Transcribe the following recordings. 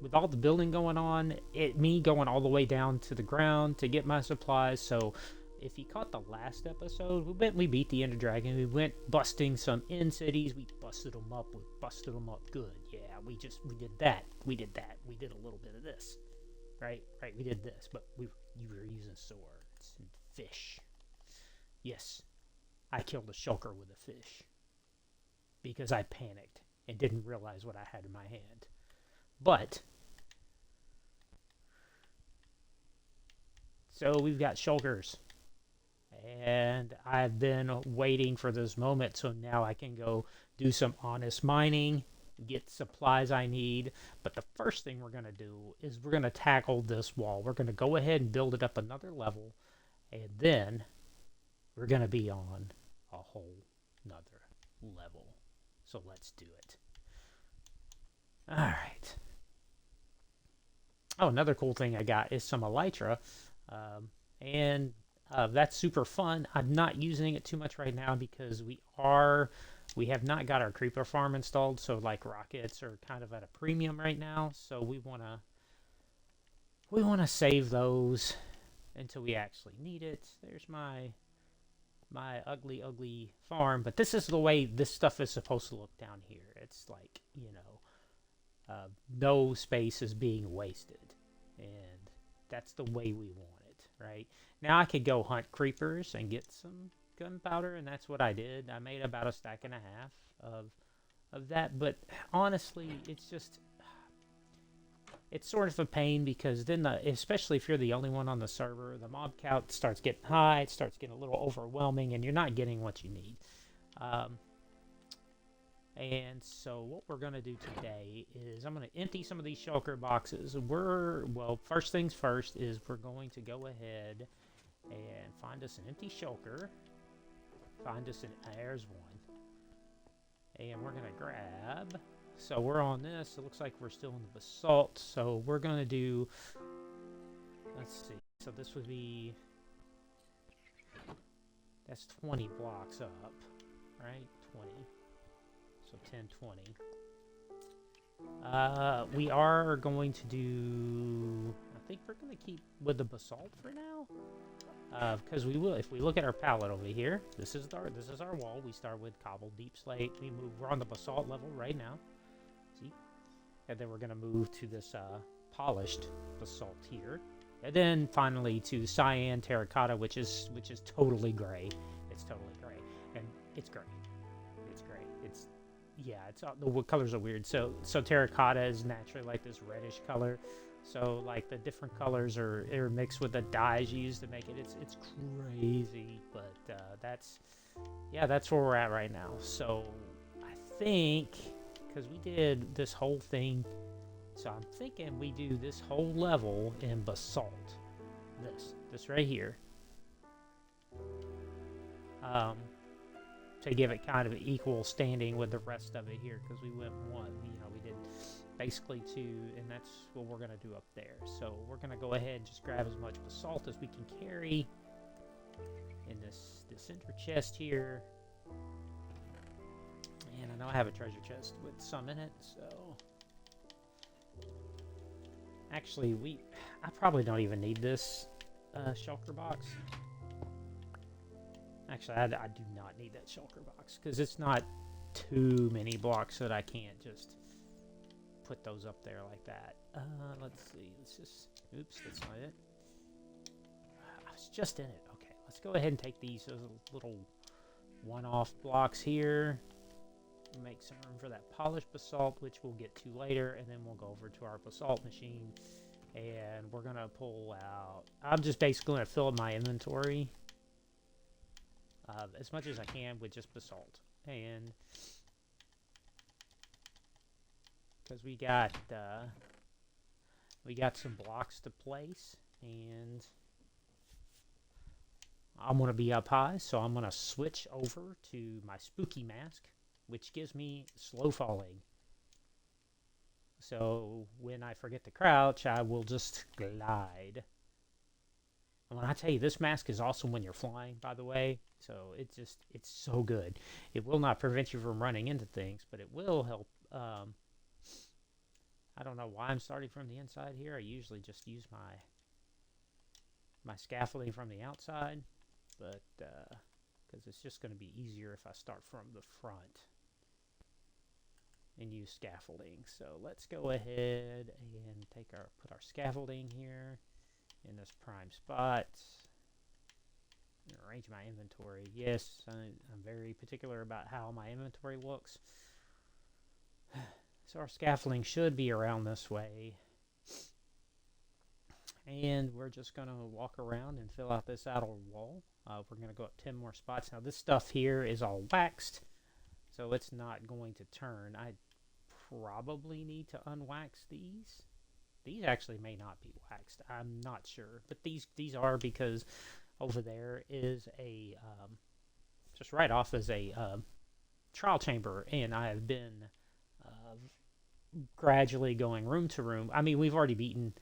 with all the building going on, me going all the way down to the ground to get my supplies. So if you caught the last episode, we beat the Ender Dragon. We went busting some end cities. We busted them up. We busted them up good. Yeah, we did that. We did that. We did a little bit of this. Right. We did this, but you were using swords and fish. Yes, I killed a shulker with a fish because I panicked and didn't realize what I had in my hand. But so we've got shulkers. And I've been waiting for this moment, so now I can go do some honest mining, get supplies I need. But the first thing we're going to do is we're going to tackle this wall. We're going to go ahead and build it up another level, and then we're going to be on a whole nother level. So let's do it. All right. Oh, another cool thing I got is some elytra, and that's super fun. I'm not using it too much right now because we have not got our creeper farm installed, so like rockets are kind of at a premium right now. So we wanna save those until we actually need it. There's my ugly farm, but this is the way this stuff is supposed to look down here. It's like, you know, no space is being wasted, and that's the way we want it, right? Now I could go hunt creepers and get some gunpowder, and that's what I did. I made about a stack and a half of that, but honestly, it's sort of a pain because then, especially if you're the only one on the server, the mob count starts getting high, it starts getting a little overwhelming, and you're not getting what you need. And so what we're going to do today is I'm going to empty some of these shulker boxes. First things first is we're going to go ahead and find us an empty shulker. Find us there's one. And we're going to grab, so we're on this. It looks like we're still in the basalt. So we're going to do, let's see. So this would be, that's 20 blocks up, right? 20. So 10, 20. We are going to do, I think we're going to keep with the basalt for now. Because we will, if we look at our palette over here, this is our wall. We start with cobbled deep slate. We're on the basalt level right now. See? And then we're going to move to this polished basalt here. And then finally to cyan terracotta, which is totally gray. It's totally gray. And it's gray. It's the colors are weird. So terracotta is naturally like this reddish color. So like the different colors are mixed with the dyes used to make it. It's crazy, but that's where we're at right now. So I think because we did this whole thing, so I'm thinking we do this whole level in basalt. This right here. To give it kind of an equal standing with the rest of it here, because we went one, we did basically two, and that's what we're going to do up there. So we're going to go ahead and just grab as much basalt as we can carry in this center chest here. And I know I have a treasure chest with some in it, so actually I probably don't even need this shulker box. Actually, I do not need that shulker box, because it's not too many blocks that I can't just put those up there like that. Let's see. Oops, that's not it. I was just in it. Okay, let's go ahead and take these little one-off blocks here. Make some room for that polished basalt, which we'll get to later, and then we'll go over to our basalt machine, and we're going to pull out... I'm just basically going to fill up my inventory as much as I can with just basalt, and because we got some blocks to place, and I'm gonna be up high, so I'm gonna switch over to my spooky mask, which gives me slow falling. So when I forget to crouch, I will just glide. And when I tell you, this mask is awesome when you're flying, by the way. So it's so good. It will not prevent you from running into things, but it will help. I don't know why I'm starting from the inside here. I usually just use my scaffolding from the outside, but because it's just going to be easier if I start from the front and use scaffolding. So let's go ahead and put our scaffolding here in this prime spot. Arrange my inventory. Yes, I'm very particular about how my inventory looks. So our scaffolding should be around this way. And we're just going to walk around and fill out this outer wall. We're going to go up 10 more spots. Now this stuff here is all waxed, so it's not going to turn. I probably need to unwax these. These actually may not be waxed. I'm not sure. But these are, because over there is a, just right off is a trial chamber, and I have been gradually going room to room. I mean, we've already beaten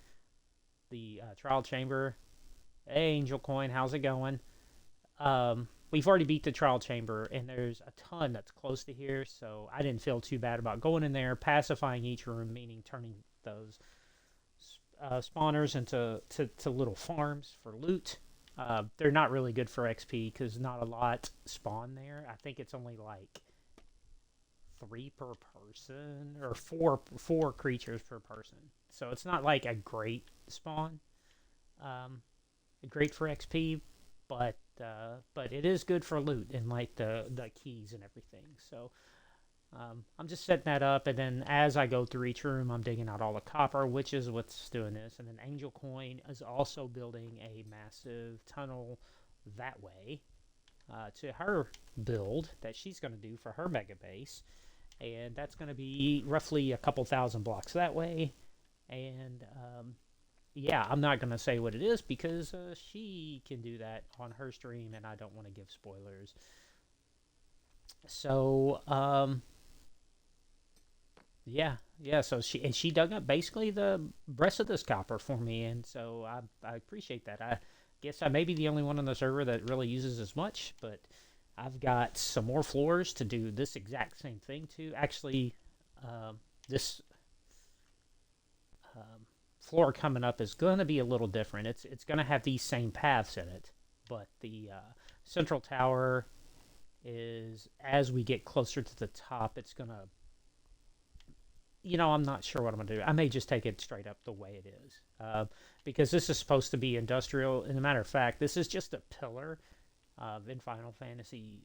the trial chamber. Hey, Angel Coin, how's it going? We've already beat the trial chamber, and there's a ton that's close to here, so I didn't feel too bad about going in there, pacifying each room, meaning turning those spawners into little farms for loot. They're not really good for XP because not a lot spawn there. I think it's only like 3 per person, or 4 creatures per person. So it's not like a great spawn, great for XP, but it is good for loot and like the keys and everything. So I'm just setting that up, and then as I go through each room, I'm digging out all the copper, which is what's doing this. And then Angel Coin is also building a massive tunnel that way to her build that she's going to do for her mega base. And that's going to be roughly a couple thousand blocks that way. And yeah, I'm not going to say what it is because she can do that on her stream, and I don't want to give spoilers. So, yeah. So she dug up basically the rest of this copper for me, and so I appreciate that. I guess I may be the only one on the server that really uses as much, but I've got some more floors to do this exact same thing to. Actually, this floor coming up is going to be a little different. It's going to have these same paths in it, but the central tower is, as we get closer to the top, it's going to, I'm not sure what I'm going to do. I may just take it straight up the way it is, because this is supposed to be industrial. As a matter of fact, this is just a pillar in Final Fantasy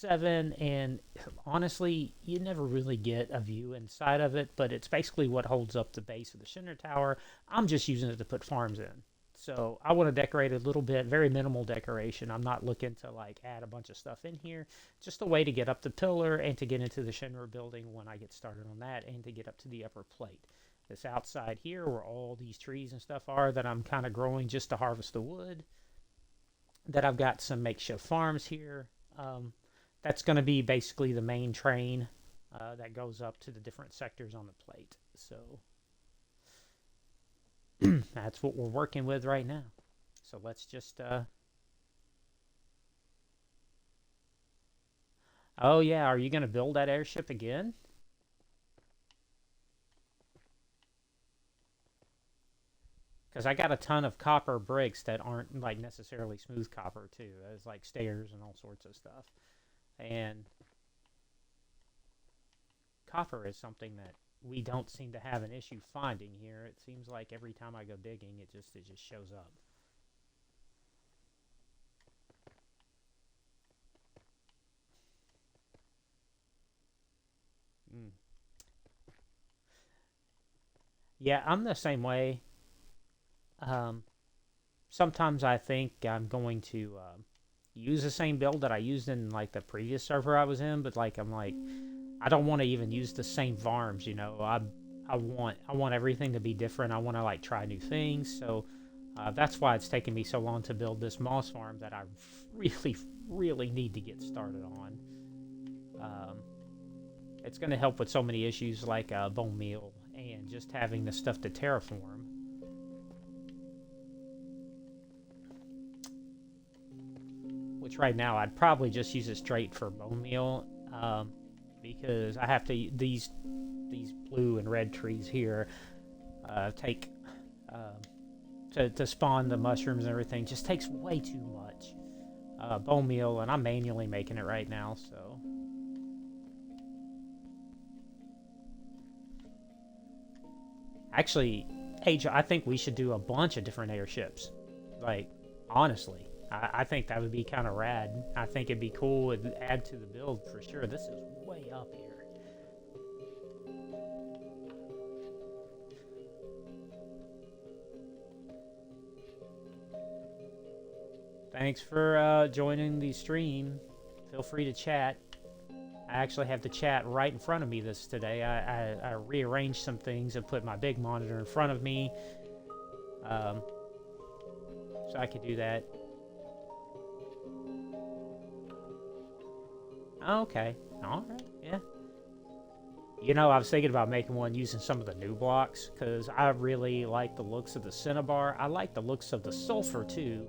VII, and honestly, you never really get a view inside of it, but it's basically what holds up the base of the Shinra Tower. I'm just using it to put farms in. So I want to decorate a little bit, very minimal decoration. I'm not looking to like add a bunch of stuff in here. Just a way to get up the pillar and to get into the Shinra building when I get started on that, and to get up to the upper plate. This outside here where all these trees and stuff are that I'm kind of growing just to harvest the wood. That I've got some makeshift farms here. That's going to be basically the main train that goes up to the different sectors on the plate. So that's what we're working with right now. So let's just... Oh yeah, are you going to build that airship again? Because I got a ton of copper bricks that aren't like necessarily smooth copper too. There's like stairs and all sorts of stuff. And copper is something that we don't seem to have an issue finding here. It seems like every time I go digging, it just shows up. Yeah, I'm the same way. Sometimes I think I'm going to use the same build that I used in like the previous server I was in, but like I don't want to even use the same farms, I want everything to be different. I want to like try new things. So that's why it's taken me so long to build this moss farm that I really need to get started on. It's going to help with so many issues like bone meal and just having the stuff to terraform. Which right now I'd probably just use it straight for bone meal, because I have to these blue and red trees here. take to spawn the mushrooms and everything just takes way too much bone meal, and I'm manually making it right now, so. Actually, Age, I think we should do a bunch of different airships. Like, honestly, I think that would be kind of rad. I think it'd be cool. It'd add to the build for sure. This is way up here. Thanks for joining the stream. Feel free to chat. I actually have the chat right in front of me today. I rearranged some things and put my big monitor in front of me. So I could do that. Okay. Alright, yeah. You know, I was thinking about making one using some of the new blocks, because I really like the looks of the cinnabar. I like the looks of the sulfur, too.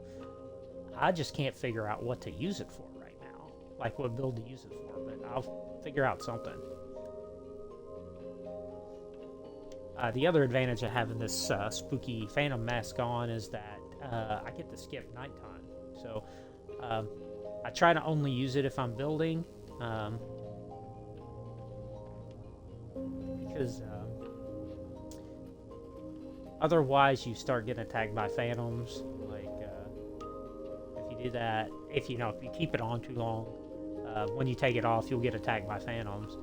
I just can't figure out what to use it for right now. Like, what build to use it for, but I'll figure out something. The other advantage of having this spooky phantom mask on is that I get to skip nighttime. So, I try to only use it if I'm building. Because otherwise you start getting attacked by phantoms. Like, if you do that, if you keep it on too long, when you take it off, you'll get attacked by phantoms.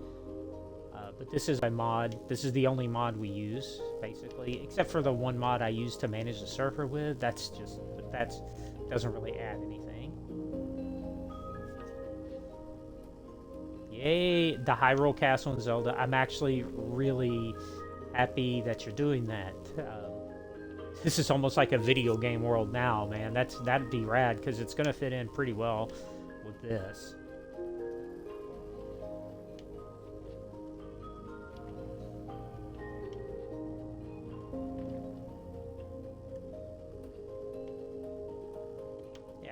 But this is a mod. This is the only mod we use, basically, except for the one mod I use to manage the server with. That doesn't really add anything. Yay, the Hyrule Castle in Zelda. I'm actually really happy that you're doing that. This is almost like a video game world now, man. That'd be rad, because it's going to fit in pretty well with this.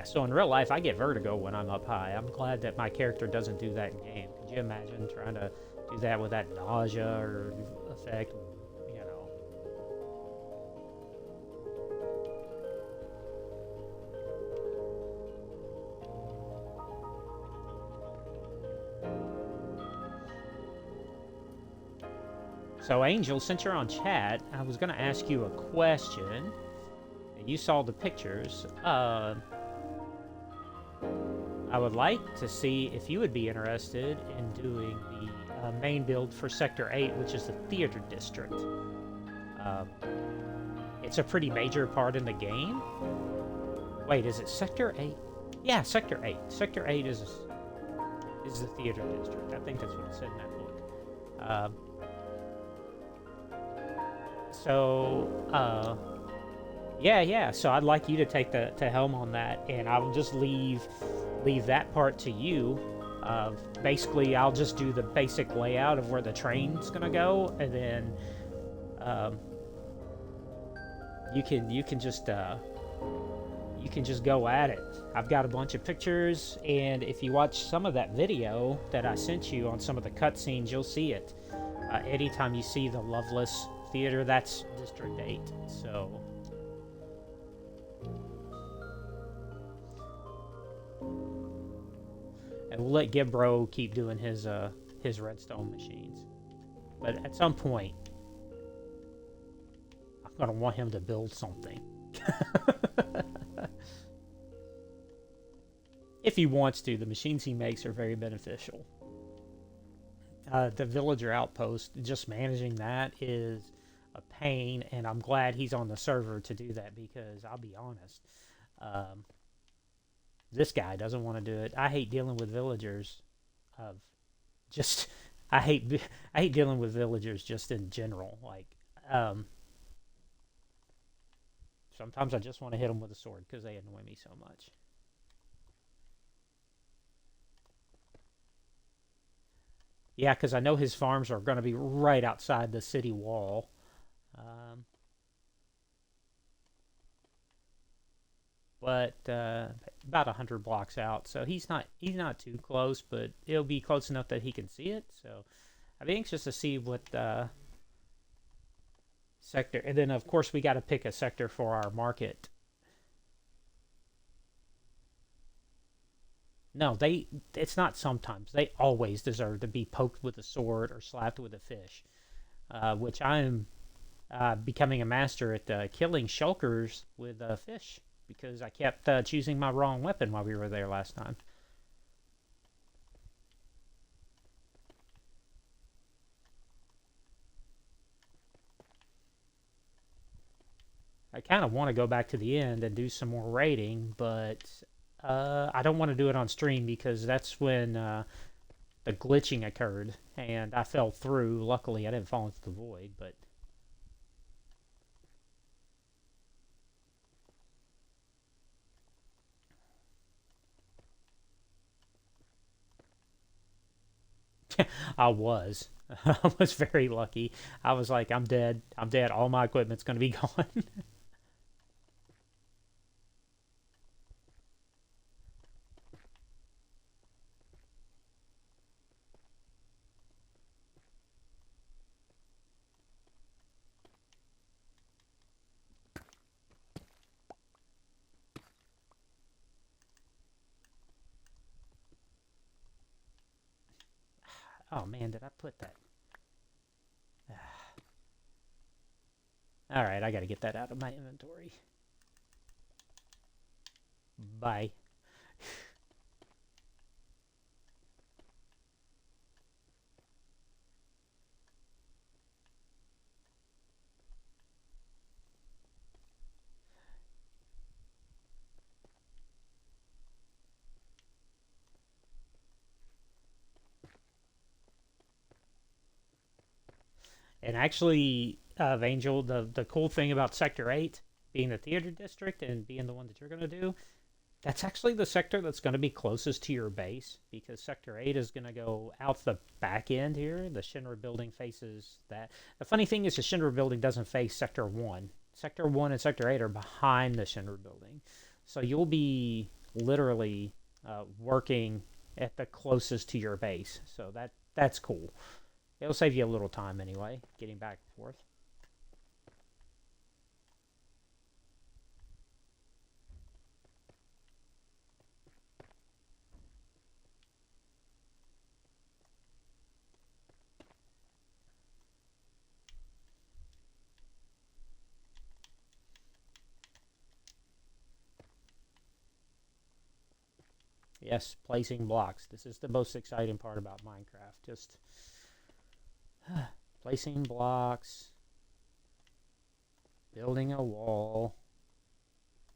So in real life, I get vertigo when I'm up high. I'm glad that my character doesn't do that in game. Could you imagine trying to do that with that nausea or effect, you know? So Angel, since you're on chat, I was going to ask you a question. You saw the pictures. I would like to see if you would be interested in doing the main build for Sector 8, which is the theater district. It's a pretty major part in the game. Wait, is it Sector 8? Yeah, Sector 8. Sector 8 is the theater district. I think that's what it said in that book. Yeah. So I'd like you to take the helm on that, and I'll just leave that part to you. Basically, I'll just do the basic layout of where the train's gonna go, and then you can just go at it. I've got a bunch of pictures, and if you watch some of that video that I sent you on some of the cutscenes, you'll see it. Anytime you see the Loveless Theater, that's District 8. So. And we'll let Gibbro keep doing his redstone machines. But at some point, I'm gonna want him to build something. If he wants to, the machines he makes are very beneficial. The villager outpost, just managing that is a pain, and I'm glad he's on the server to do that, because I'll be honest, this guy doesn't want to do it. I hate dealing with villagers. I hate dealing with villagers just in general. Like, sometimes I just want to hit them with a sword because they annoy me so much. Yeah, because I know his farms are going to be right outside the city wall. But about 100 blocks out, so he's not too close, but it'll be close enough that he can see it. So I'd be anxious to see sector. And then, of course, we got to pick a sector for our market. No, it's not sometimes. They always deserve to be poked with a sword or slapped with a fish, which I'm becoming a master at killing shulkers with fish because I kept choosing my wrong weapon while we were there last time. I kind of want to go back to the end and do some more raiding, but I don't want to do it on stream because that's when the glitching occurred and I fell through. Luckily, I didn't fall into the void, but I was. I was very lucky. I was like, I'm dead. I'm dead. All my equipment's going to be gone. Oh man, did I put that? All right, I got to get that out of my inventory. Bye. And actually, Angel, the cool thing about Sector 8 being the theater district and being the one that you're going to do, that's actually the sector that's going to be closest to your base because Sector 8 is going to go out the back end here. The Shinra building faces that. The funny thing is the Shinra building doesn't face Sector 1. Sector 1 and Sector 8 are behind the Shinra building. So you'll be literally working at the closest to your base. So that's cool. It'll save you a little time anyway, getting back and forth. Yes, placing blocks. This is the most exciting part about Minecraft. Just placing blocks, building a wall,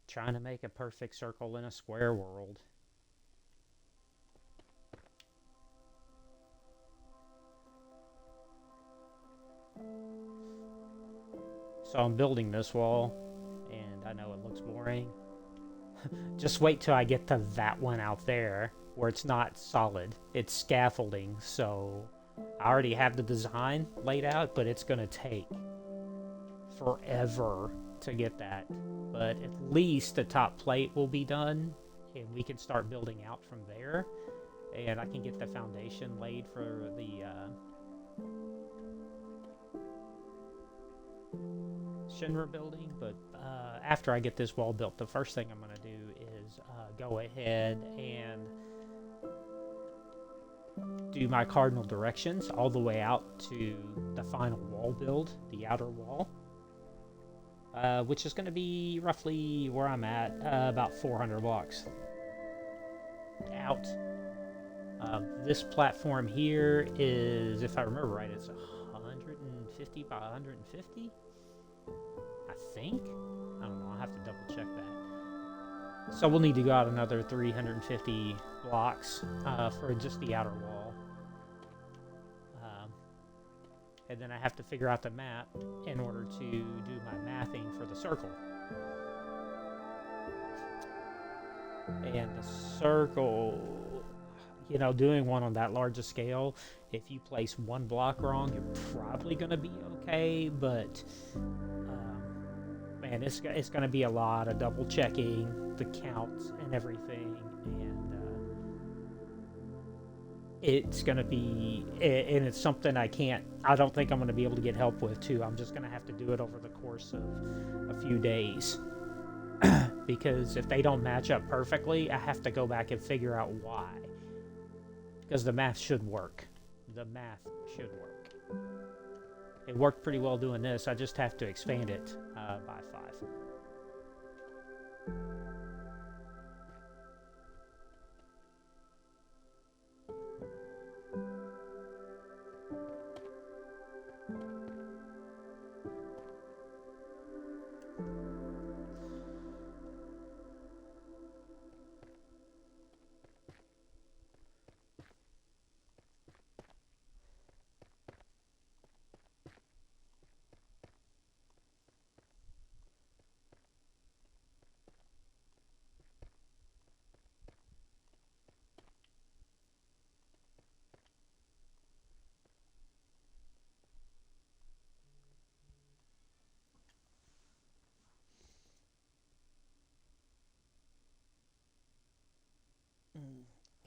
trying to make a perfect circle in a square world. So I'm building this wall, and I know it looks boring. Just wait till I get to that one out there where it's not solid. It's scaffolding, so I already have the design laid out, but it's going to take forever to get that. But at least the top plate will be done, and we can start building out from there. And I can get the foundation laid for the Shinra building. But after I get this wall built, the first thing I'm going to do is go ahead and do my cardinal directions all the way out to the final wall build, the outer wall, which is going to be roughly where I'm at, about 400 blocks out. This platform here is, if I remember right, it's 150 by 150, I think. I don't know, I'll have to double check that. So we'll need to go out another 350 blocks for just the outer wall. And then I have to figure out the map in order to do my mathing for the circle. And the circle, you know, doing one on that large a scale, if you place one block wrong, you're probably going to be okay, but man, it's going to be a lot of double checking the counts and everything, and it's going to be, and it's something I don't think I'm going to be able to get help with too. I'm just going to have to do it over the course of a few days. Because if they don't match up perfectly, I have to go back and figure out why. Because the math should work. The math should work. It worked pretty well doing this. I just have to expand it by 5.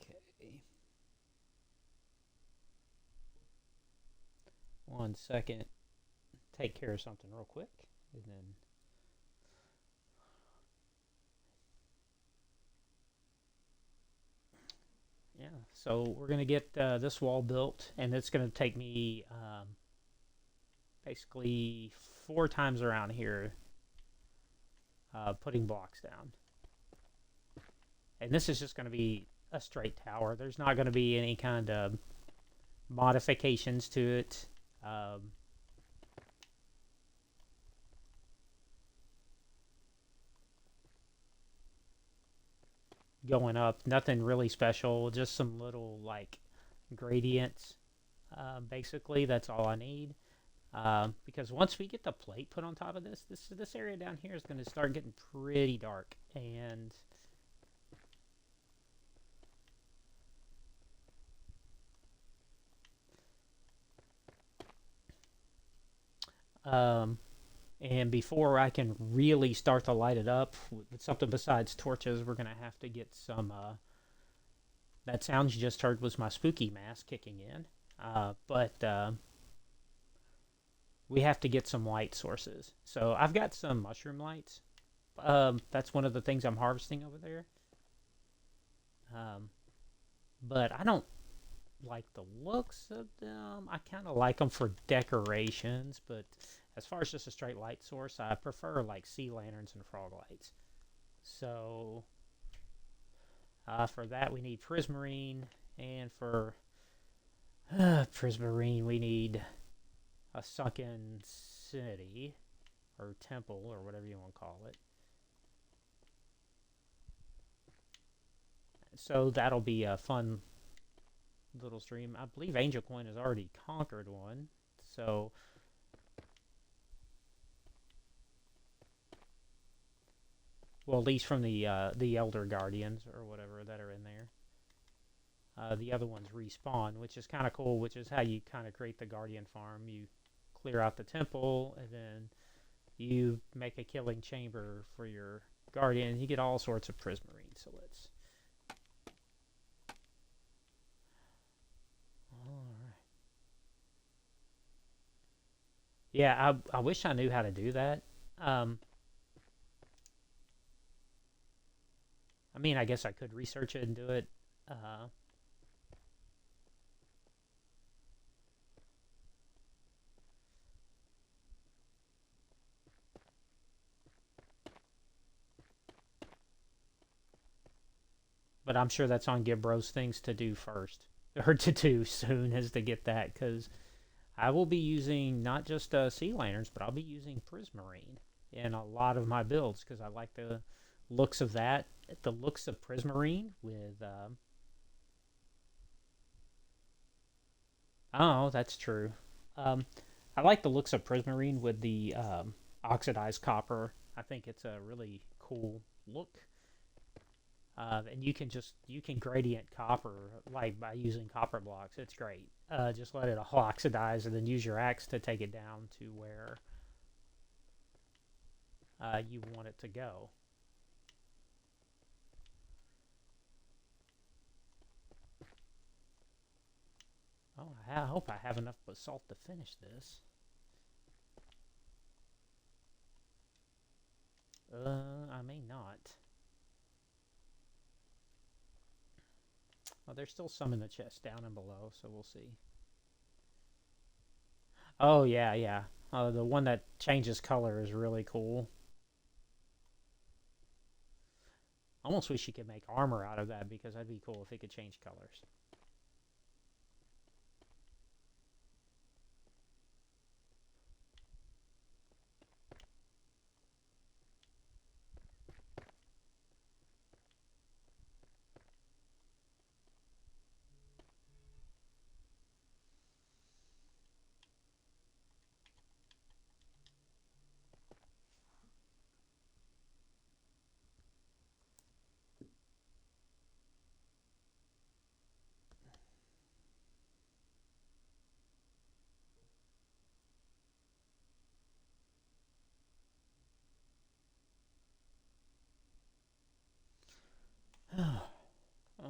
Okay. 1 second. Take care of something real quick, and then. Yeah, so we're gonna get this wall built, and it's gonna take me basically 4 times around here, putting blocks down. And this is just gonna be a straight tower. There's not gonna be any kind of modifications to it. Going up, nothing really special, just some little like gradients. Basically, that's all I need. Because once we get the plate put on top of this area down here is going to start getting pretty dark, and and before I can really start to light it up with something besides torches, we're going to have to get some, that sound you just heard was my spooky mask kicking in, but we have to get some light sources. So I've got some mushroom lights. That's one of the things I'm harvesting over there. But I don't like the looks of them. I kind of like them for decorations, but as far as just a straight light source, I prefer like sea lanterns and frog lights. So for that we need prismarine, and for prismarine we need a sunken city or temple or whatever you want to call it. So that'll be a fun little stream. I believe Angel Coin has already conquered one, so well, at least from the Elder Guardians or whatever that are in there. The other ones respawn, which is kind of cool, which is how you kind of create the Guardian farm. You clear out the temple, and then you make a killing chamber for your Guardian. You get all sorts of prismarine, so let's... Alright. Yeah, I wish I knew how to do that. I mean, I guess I could research it and do it. But I'm sure that's on Gibro's things to do first. Or to do soon, is to get that, because I will be using not just sea lanterns, but I'll be using prismarine in a lot of my builds, because I like the looks of that. The looks of prismarine with... oh, that's true. I like the looks of prismarine with the oxidized copper. I think it's a really cool look. And you can gradient copper like by using copper blocks. It's great. Just let it all oxidize, and then use your axe to take it down to where you want it to go. Oh, I hope I have enough basalt to finish this. I may not. Well, there's still some in the chest down and below, so we'll see. Oh, yeah, yeah. The one that changes color is really cool. Almost wish you could make armor out of that, because that'd be cool if it could change colors.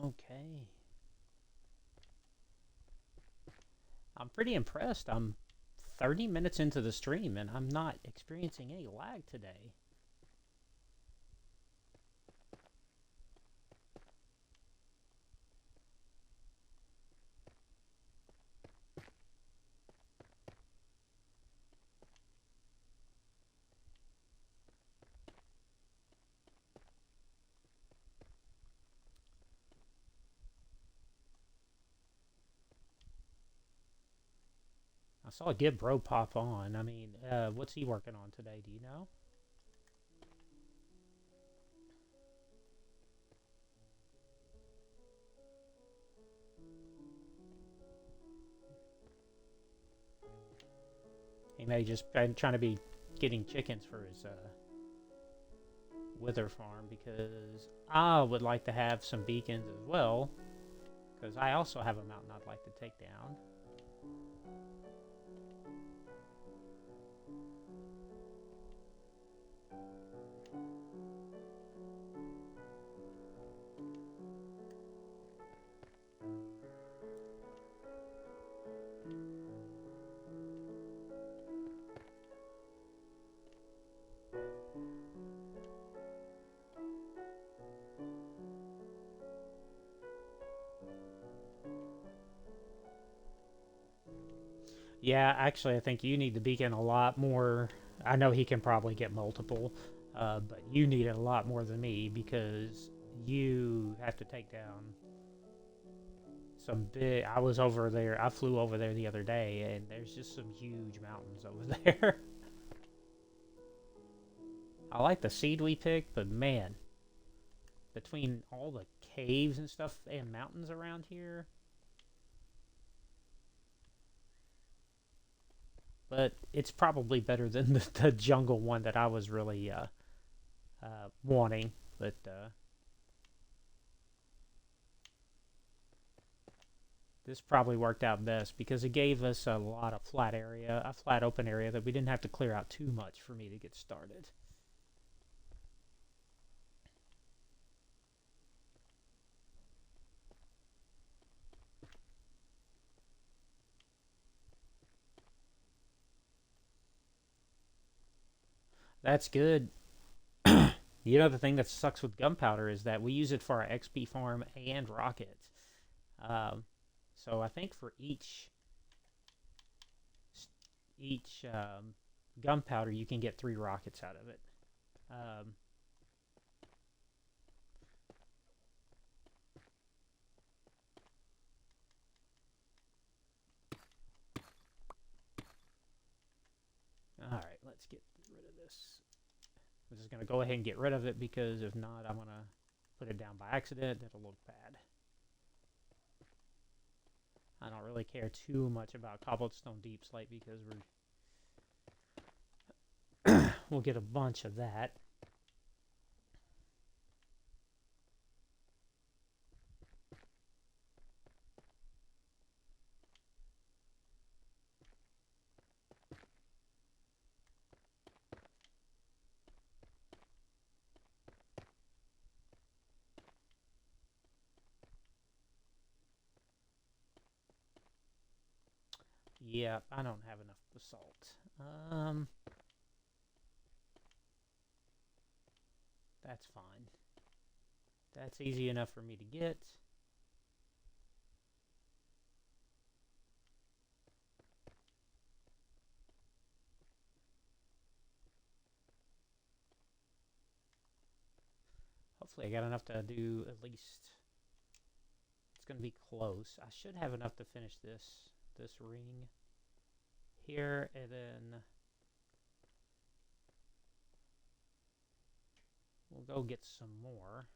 Okay. I'm pretty impressed. I'm 30 minutes into the stream and I'm not experiencing any lag today. I saw Get Bro pop on. I mean, what's he working on today? Do you know? He may just been trying to be getting chickens for his wither farm, because I would like to have some beacons as well, because I also have a mountain I'd like to take down. Yeah, actually, I think you need the beacon a lot more. I know he can probably get multiple, but you need it a lot more than me, because you have to take down some big... I was over there. I flew over there the other day, and there's just some huge mountains over there. I like the seed we picked, but man, between all the caves and stuff and mountains around here... But it's probably better than the jungle one that I was really wanting. But this probably worked out best, because it gave us a lot of flat area, a flat open area that we didn't have to clear out too much for me to get started. That's good. You know, the thing that sucks with gunpowder is that we use it for our XP farm and rockets. So I think for each gunpowder, you can get 3 rockets out of it. Alright, let's get rid of this. I'm just going to go ahead and get rid of it, because if not, I'm going to put it down by accident. It'll look bad. I don't really care too much about cobblestone deep slate, because we'll get a bunch of that. Yeah, I don't have enough basalt. That's fine. That's easy enough for me to get. Hopefully I got enough to do at least... It's going to be close. I should have enough to finish this ring here, and then we'll go get some more.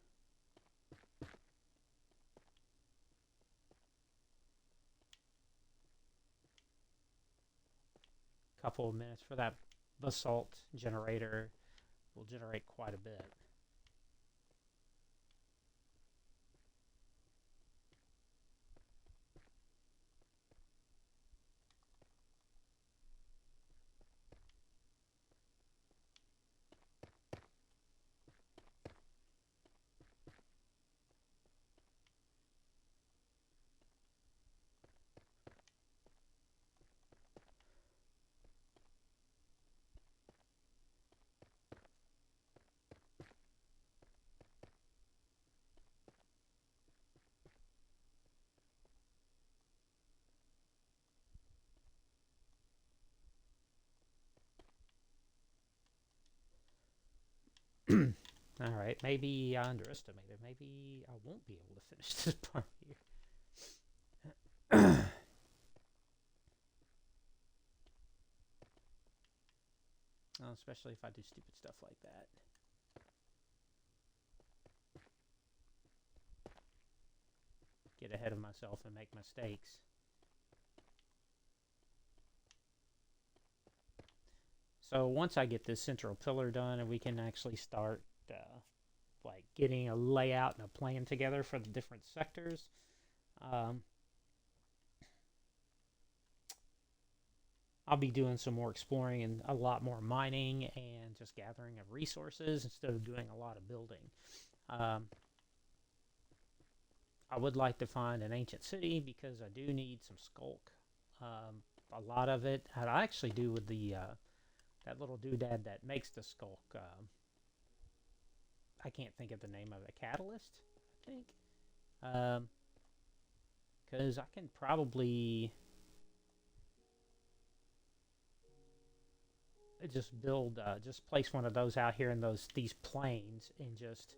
Couple of minutes for that basalt generator will generate quite a bit. All right, maybe I underestimated. Maybe I won't be able to finish this part here. Oh, especially if I do stupid stuff like that. Get ahead of myself and make mistakes. So once I get this central pillar done and we can actually start like getting a layout and a plan together for the different sectors, I'll be doing some more exploring and a lot more mining and just gathering of resources instead of doing a lot of building. I would like to find an ancient city because I do need some skulk. A lot of it, I actually do with the that little doodad that makes the skulk. I can't think of the name of it. Catalyst, I think. Because I can probably just build, just place one of those out here in these plains and just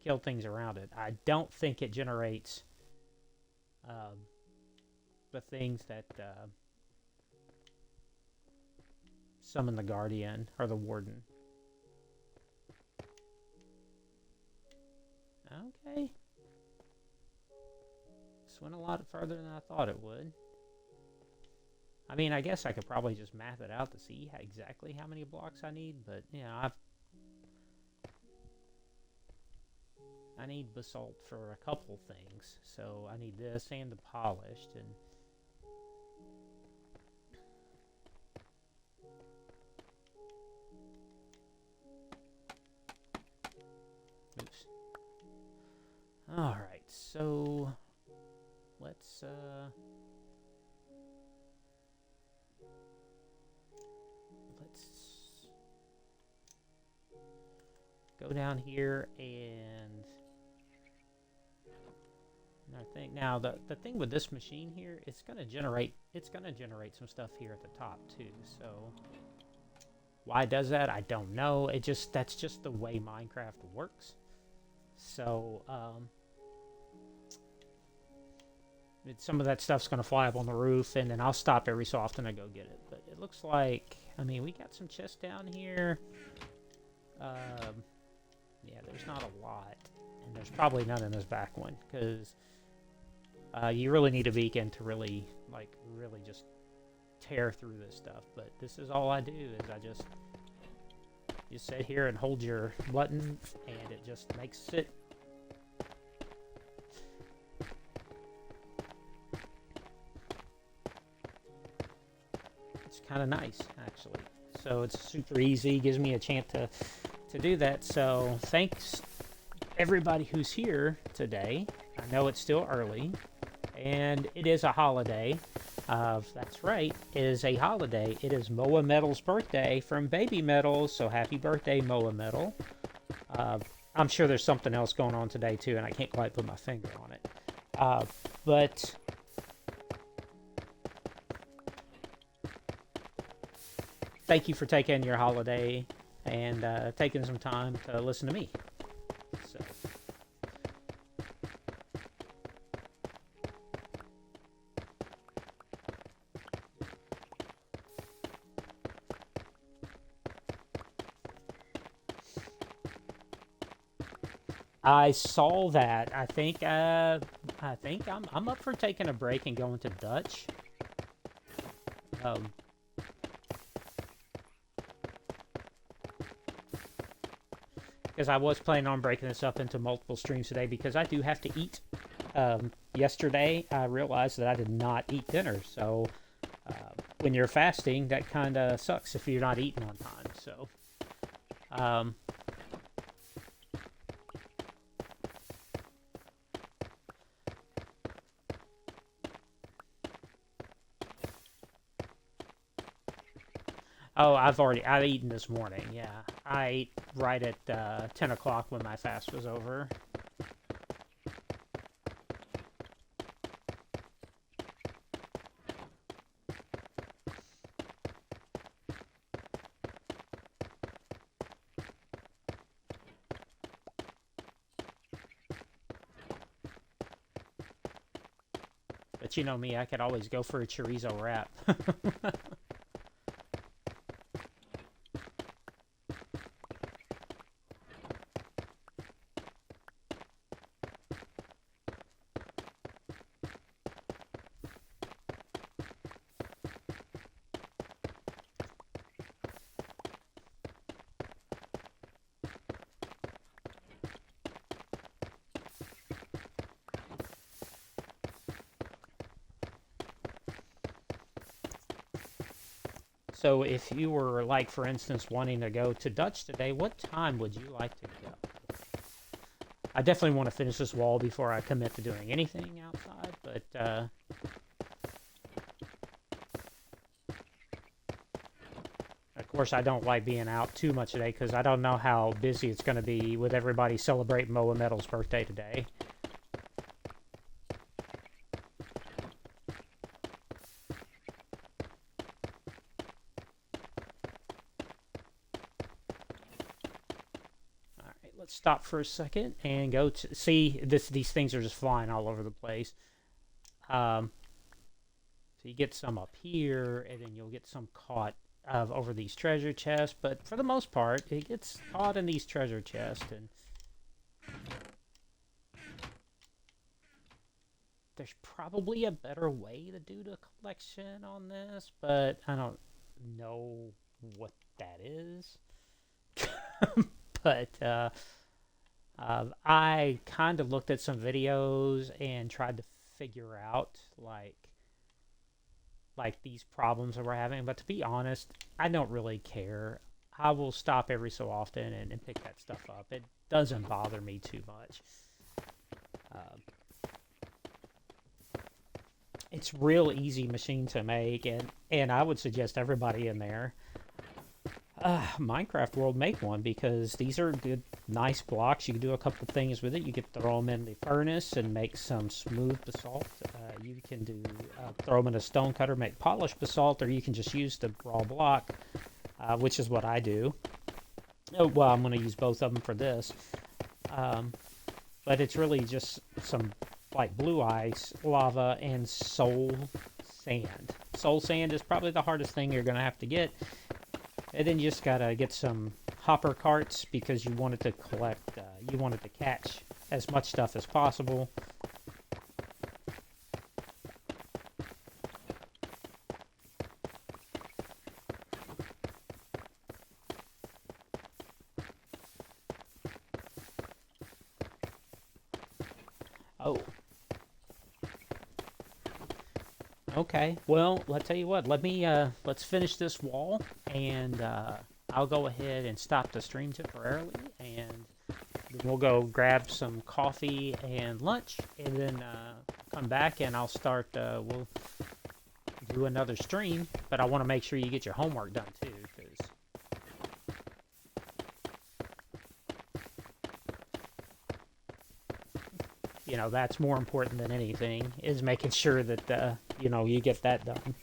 kill things around it. I don't think it generates the things that summon the Guardian or the Warden. Okay. This went a lot further than I thought it would. I mean, I guess I could probably just math it out to see exactly how many blocks I need, but, you know, I need basalt for a couple things. So I need this and the polished, and oops. All right, so let's go down here and I think now the thing with this machine here, it's gonna generate some stuff here at the top too. So why it does that, I don't know. That's just the way Minecraft works. So some of that stuff's gonna fly up on the roof, and then I'll stop every so often to go get it. But it looks like, I mean, we got some chests down here. Yeah, there's not a lot, and there's probably none in this back one because you really need a beacon to really just tear through this stuff. But this is all I do is you sit here and hold your button, and it just makes it. It's kind of nice, actually. So it's super easy, gives me a chance to do that. So thanks everybody who's here today. I know it's still early and it is a holiday, That's right, it is a holiday. It is Moa Metal's birthday from Baby Metal, so happy birthday, Moa Metal. I'm sure there's something else going on today too, and I can't quite put my finger on it. But thank you for taking your holiday and taking some time to listen to me. So. I saw that. I think I'm up for taking a break and going to Dutch. Because I was planning on breaking this up into multiple streams today because I do have to eat. Yesterday, I realized that I did not eat dinner. So when you're fasting, that kind of sucks if you're not eating on time. So, oh, I've eaten this morning. Yeah, I ate right at 10 o'clock when my fast was over. But you know me, I could always go for a chorizo wrap. So if you were, like, for instance, wanting to go to Dutch today, what time would you like to go? I definitely want to finish this wall before I commit to doing anything outside, but, of course, I don't like being out too much today because I don't know how busy it's going to be with everybody celebrating Moa Metal's birthday today. Let's stop for a second and go to see this. These things are just flying all over the place. So you get some up here, and then you'll get some caught over these treasure chests. But for the most part, it gets caught in these treasure chests. And there's probably a better way to do the collection on this, but I don't know what that is. But I kind of looked at some videos and tried to figure out like these problems that we're having. But to be honest, I don't really care. I will stop every so often and pick that stuff up. It doesn't bother me too much. It's real easy machine to make, and I would suggest everybody in there Minecraft World make one, because these are good, nice blocks. You can do a couple things with it. You could throw them in the furnace and make some smooth basalt. You can do throw them in a stone cutter, make polished basalt, or you can just use the raw block, which is what I do. Oh, well, I'm going to use both of them for this. But it's really just some like blue ice, lava, and soul sand. Soul sand is probably the hardest thing you're going to have to get. And then you just gotta get some hopper carts because you wanted to collect, you wanted to catch as much stuff as possible. Oh. Okay, well, let's tell you what, let's finish this wall, and I'll go ahead and stop the stream temporarily, and then we'll go grab some coffee and lunch, and then come back, and I'll start, we'll do another stream, but I want to make sure you get your homework done too, because you know that's more important than anything, is making sure that you know, you get that done.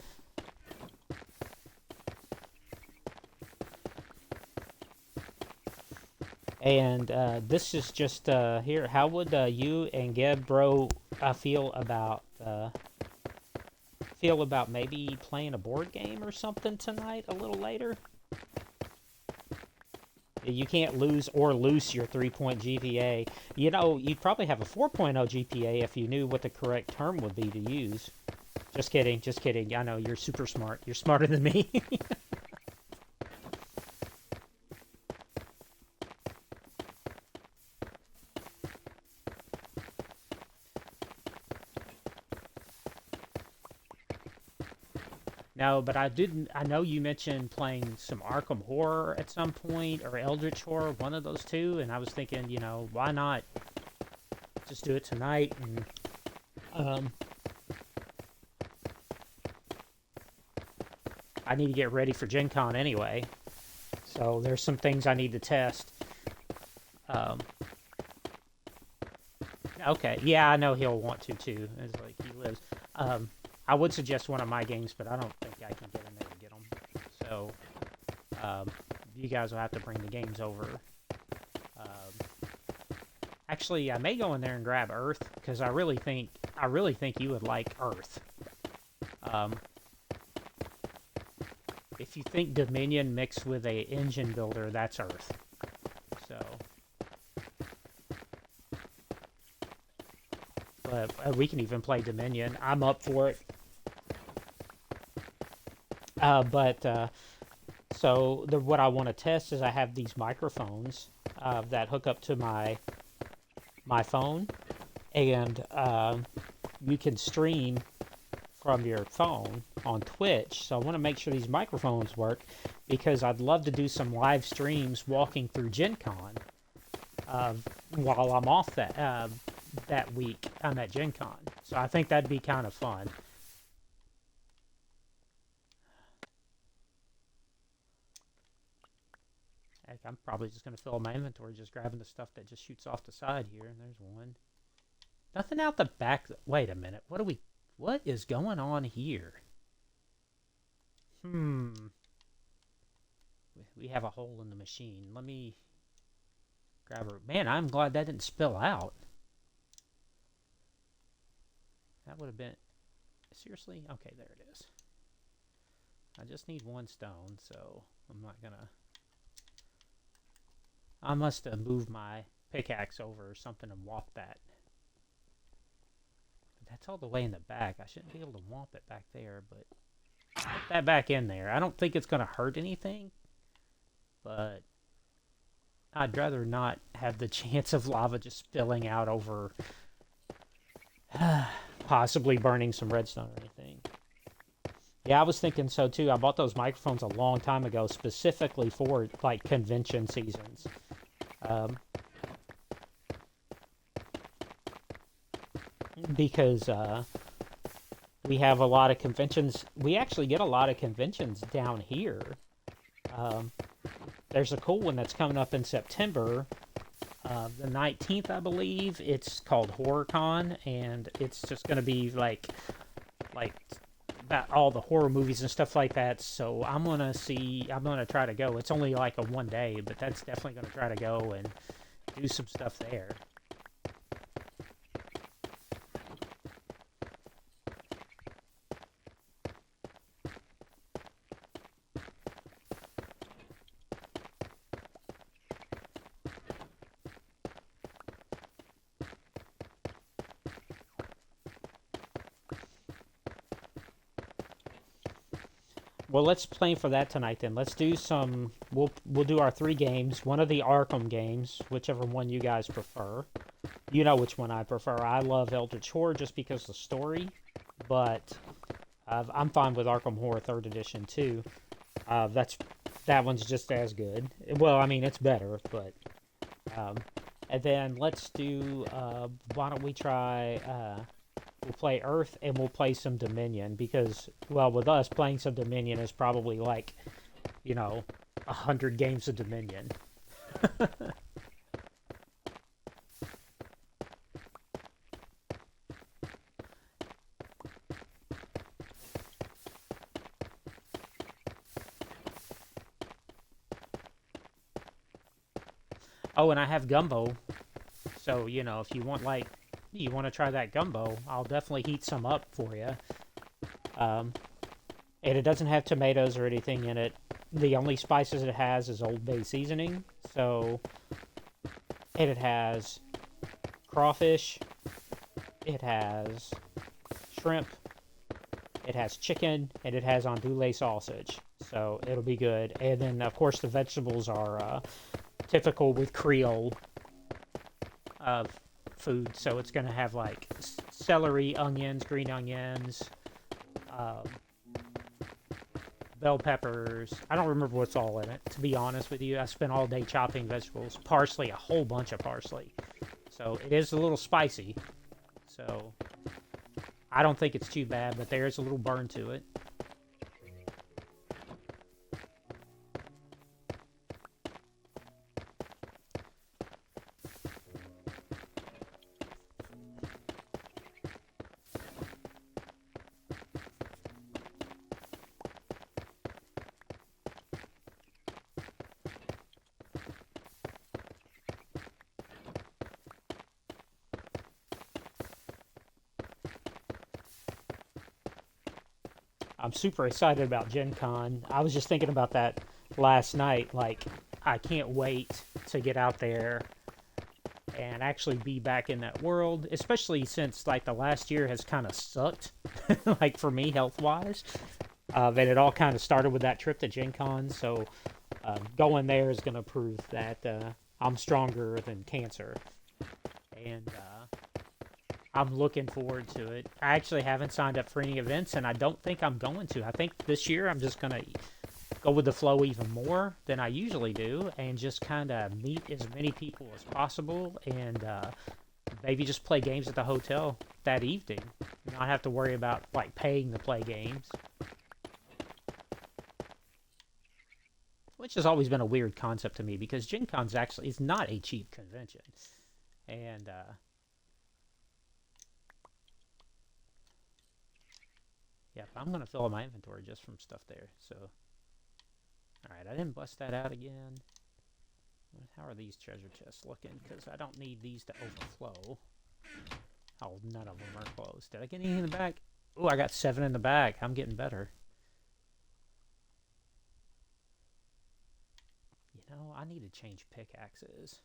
And this is just here. How would you and Geb Bro feel about maybe playing a board game or something tonight a little later? You can't lose or loose your 3-point GPA. You know, you'd probably have a 4.0 GPA if you knew what the correct term would be to use. Just kidding, just kidding. I know, you're super smart. You're smarter than me. No, but I know you mentioned playing some Arkham Horror at some point, or Eldritch Horror, one of those two, and I was thinking, you know, why not just do it tonight? And I need to get ready for Gen Con anyway, so there's some things I need to test. Okay, yeah, I know he'll want to too. It's like he lives. I would suggest one of my games, but I don't think I can get in there to get them. So, you guys will have to bring the games over. Actually, I may go in there and grab Earth, because I really think you would like Earth. If you think Dominion mixed with a engine builder, that's Earth. So, but we can even play Dominion. I'm up for it. So what I want to test is I have these microphones that hook up to my phone, and you can stream from your phone on Twitch. So I want to make sure these microphones work, because I'd love to do some live streams walking through Gen Con while I'm off that week. I'm at Gen Con. So I think that'd be kind of fun. Heck, I'm probably just going to fill my inventory just grabbing the stuff that just shoots off the side here. And there's one. Nothing out the back. Wait a minute. What is going on here? We have a hole in the machine. Let me grab her. Man, I'm glad that didn't spill out. That would have been... Seriously? Okay, there it is. I just need one stone, so I'm not gonna... I must have moved my pickaxe over or something and whopped that. But that's all the way in the back. I shouldn't be able to whomp it back there, but... Put that back in there. I don't think it's going to hurt anything, but I'd rather not have the chance of lava just spilling out over possibly burning some redstone or anything. Yeah, I was thinking so too. I bought those microphones a long time ago specifically for like convention seasons. Because we have a lot of conventions. We actually get a lot of conventions down here. There's a cool one that's coming up in September, the 19th, I believe. It's called HorrorCon, and it's just going to be like about all the horror movies and stuff like that. So I'm gonna try to go. It's only like a one day, but that's definitely gonna try to go and do some stuff there. Well, let's plan for that tonight then. Let's do some... We'll do our 3 games. One of the Arkham games, whichever one you guys prefer. You know which one I prefer. I love Eldritch Horror just because of the story, but I'm fine with Arkham Horror 3rd Edition too. That one's just as good. Well, I mean, it's better, but... and then let's do... why don't we try... We'll play Earth and we'll play some Dominion because, well, with us, playing some Dominion is probably like, 100 games of Dominion. Oh, and I have gumbo. So, if you want, you want to try that gumbo, I'll definitely heat some up for you. And it doesn't have tomatoes or anything in it. The only spices it has is Old Bay seasoning. So, and it has crawfish. It has shrimp. It has chicken. And it has andouille sausage. So, it'll be good. And then, of course, the vegetables are typical with Creole food. So, it's going to have, like, celery, onions, green onions, bell peppers. I don't remember what's all in it, to be honest with you. I spent all day chopping vegetables. Parsley, a whole bunch of parsley. So it is a little spicy. So I don't think it's too bad, but there is a little burn to it. I'm super excited about Gen Con. I was just thinking about that last night. Like, I can't wait to get out there and actually be back in that world, especially since, like, the last year has kind of sucked, like, for me, health-wise. And it all kind of started with that trip to Gen Con, so going there is going to prove that I'm stronger than cancer. And I'm looking forward to it. I actually haven't signed up for any events, and I don't think I'm going to. I think this year I'm just going to go with the flow even more than I usually do and just kind of meet as many people as possible and maybe just play games at the hotel that evening. Not have to worry about, like, paying to play games. Which has always been a weird concept to me because Gen Con's actually is not a cheap convention. And, yeah, I'm going to fill up my inventory just from stuff there, so. Alright, I didn't bust that out again. How are these treasure chests looking? Because I don't need these to overflow. Oh, none of them are closed. Did I get any in the back? Oh, I got 7 in the back. I'm getting better. I need to change pickaxes.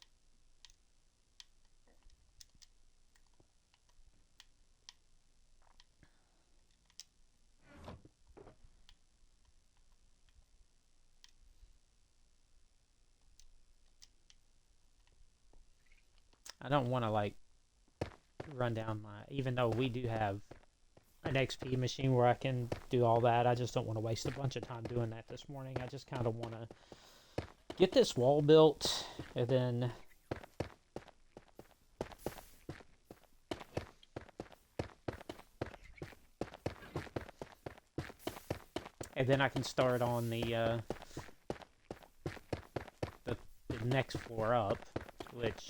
I don't want to, like, run down my... Even though we do have an XP machine where I can do all that, I just don't want to waste a bunch of time doing that this morning. I just kind of want to get this wall built, and then... And then I can start on the next floor up, which...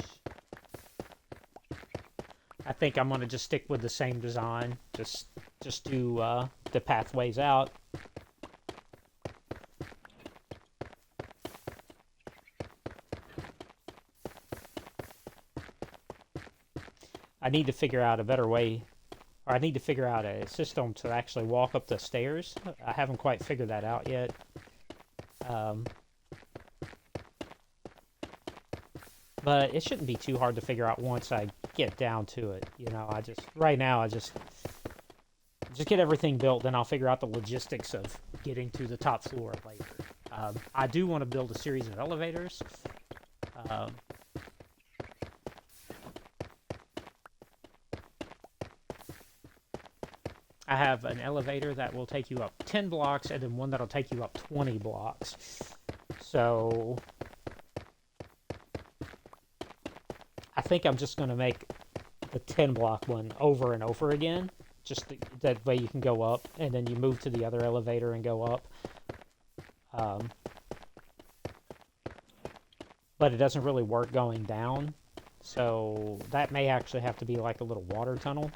I think I'm going to just stick with the same design, just do the pathways out. I need to figure out a better way, or I need to figure out a system to actually walk up the stairs. I haven't quite figured that out yet. But it shouldn't be too hard to figure out once I get down to it. Right now I just get everything built, then I'll figure out the logistics of getting to the top floor later. I do want to build a series of elevators. I have an elevator that will take you up 10 blocks and then one that'll take you up 20 blocks. So I think I'm just going to make the 10 block one over and over again. Just that way you can go up, and then you move to the other elevator and go up. But it doesn't really work going down. So that may actually have to be like a little water tunnel.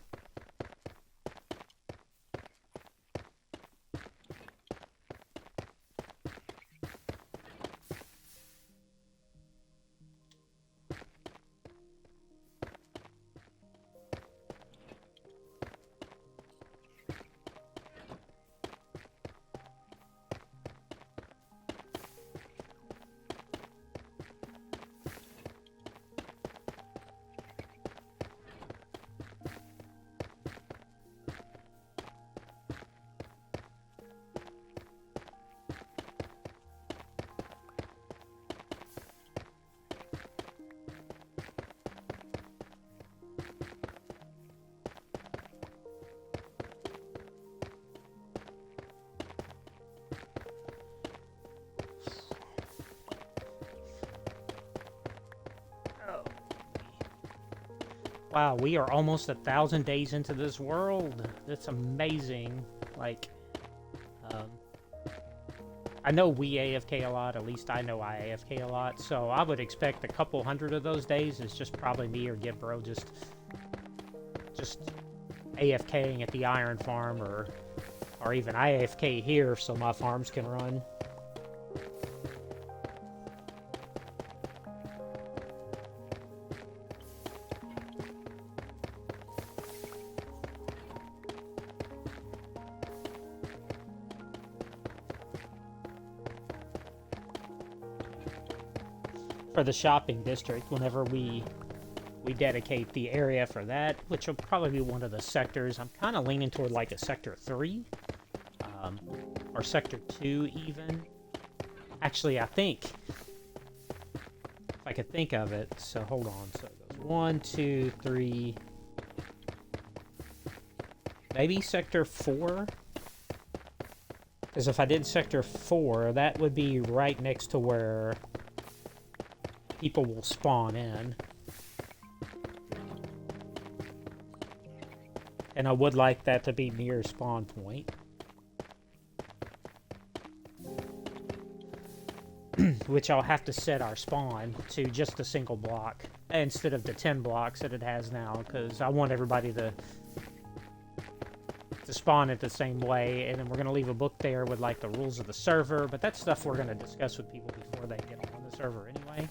Wow, we are almost 1,000 days into this world. That's amazing. Like, I know we AFK a lot. At least I know I AFK a lot. So I would expect a couple hundred of those days is just probably me or Gibro just AFKing at the iron farm, or even I AFK here so my farms can run. For the shopping district, whenever we dedicate the area for that, which will probably be one of the sectors. I'm kind of leaning toward like a sector 3, or sector 2 even. Actually, I think, if I could think of it, so hold on. So it goes 1, 2, 3, maybe sector 4? Because if I did sector 4, that would be right next to where people will spawn in. And I would like that to be near spawn point. Which I'll have to set our spawn to just a single block instead of the 10 blocks that it has now, because I want everybody to spawn it the same way. And then we're going to leave a book there with like the rules of the server, but that's stuff we're going to discuss with people before they get on the server anyway.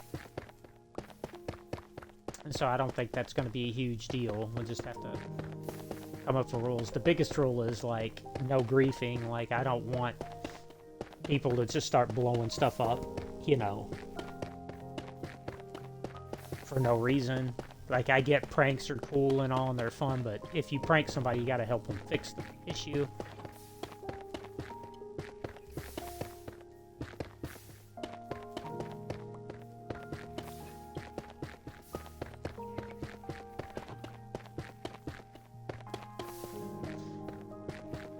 And so I don't think that's going to be a huge deal. We'll just have to come up with rules. The biggest rule is like no griefing. Like, I don't want people to just start blowing stuff up, you know, for no reason. Like, I get pranks are cool and all and they're fun, but if you prank somebody, you got to help them fix the issue.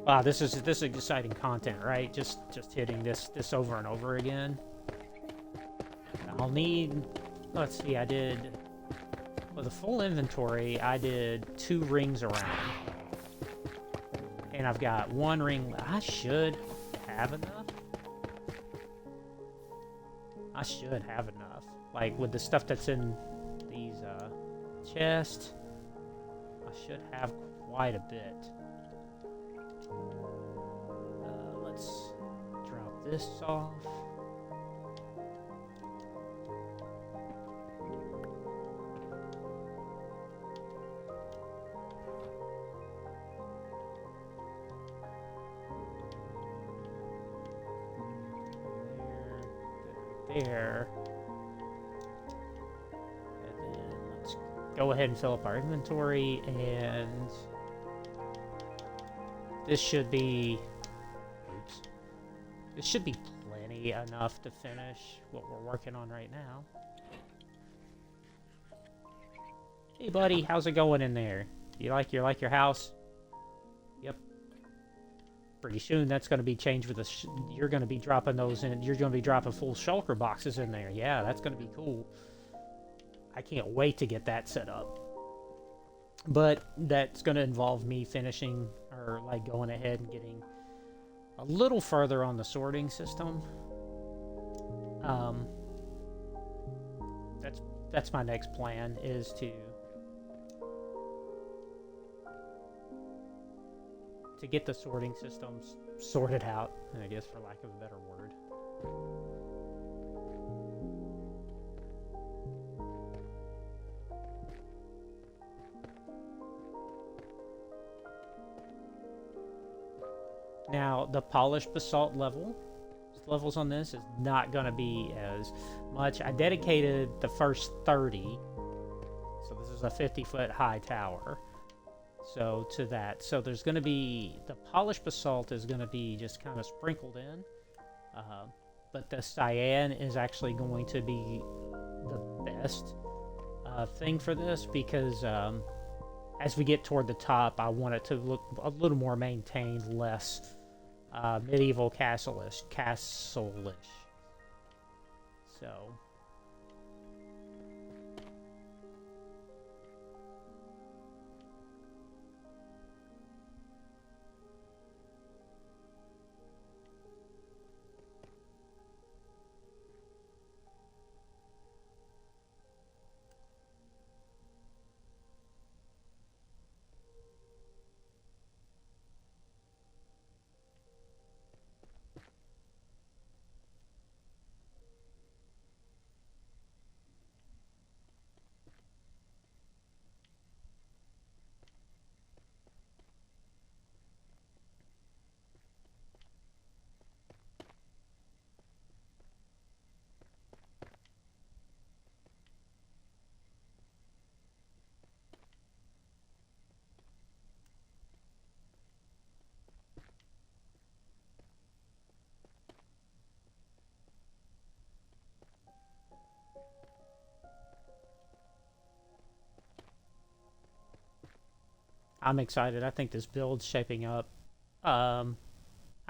Wow, this is exciting content, right? Just hitting this over and over again. I'll need, let's see, I did, for the full inventory, I did 2 rings around. And I've got 1 ring, I should have enough. I should have enough. Like, with the stuff that's in these chests, I should have quite a bit. Let's drop this off. There. And then let's go ahead and fill up our inventory, and this should be, oops, this should be plenty enough to finish what we're working on right now. Hey buddy, how's it going in there? You like your house? Yep. Pretty soon that's going to be changed with you're going to be dropping those in. You're going to be dropping full shulker boxes in there. Yeah, that's going to be cool. I can't wait to get that set up. But that's going to involve me finishing or like going ahead and getting a little further on the sorting system. Um, that's my next plan, is to get the sorting systems sorted out, I guess, for lack of a better word. Now, the polished basalt levels on this is not going to be as much. I dedicated the first 30, so this is a 50-foot high tower. So to that, so there's going to be, the polished basalt is going to be just kind of sprinkled in, but the cyan is actually going to be the best thing for this, because as we get toward the top, I want it to look a little more maintained, less medieval castle-ish. So I'm excited. I think this build's shaping up. I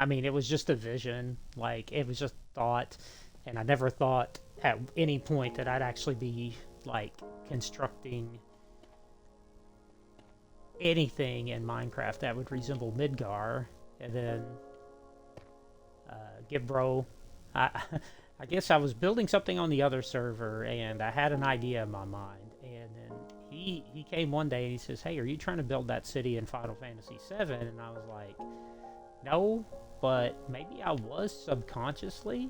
mean, it was just a vision. Like, it was just thought. And I never thought at any point that I'd actually be, like, constructing anything in Minecraft that would resemble Midgar. And then, I guess I was building something on the other server, and I had an idea in my mind. And then he came one day and he says, "Hey, are you trying to build that city in Final Fantasy VII?" And I was like, "No, but maybe I was subconsciously,